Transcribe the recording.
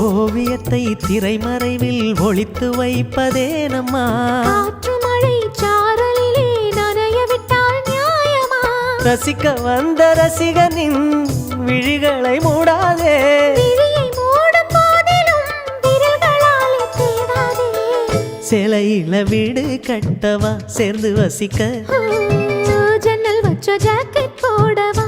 ஓவியத்தை திரைமறைவில் ஒளித்து வைப்பதே நம்மா காற்று மழை சாரலிலே நனைய விட்டால் நியாயமா ரசிக்க வந்த ரசிகனின் விழிகளை மூடாதே விழியை மூடும் போதிலும் விரல்களாலே தேடாதே சிலையில வீடு கட்டவா சேர்ந்து வசிக்க ஜன்னல் வச்ச ஜாக்கெட் போடவா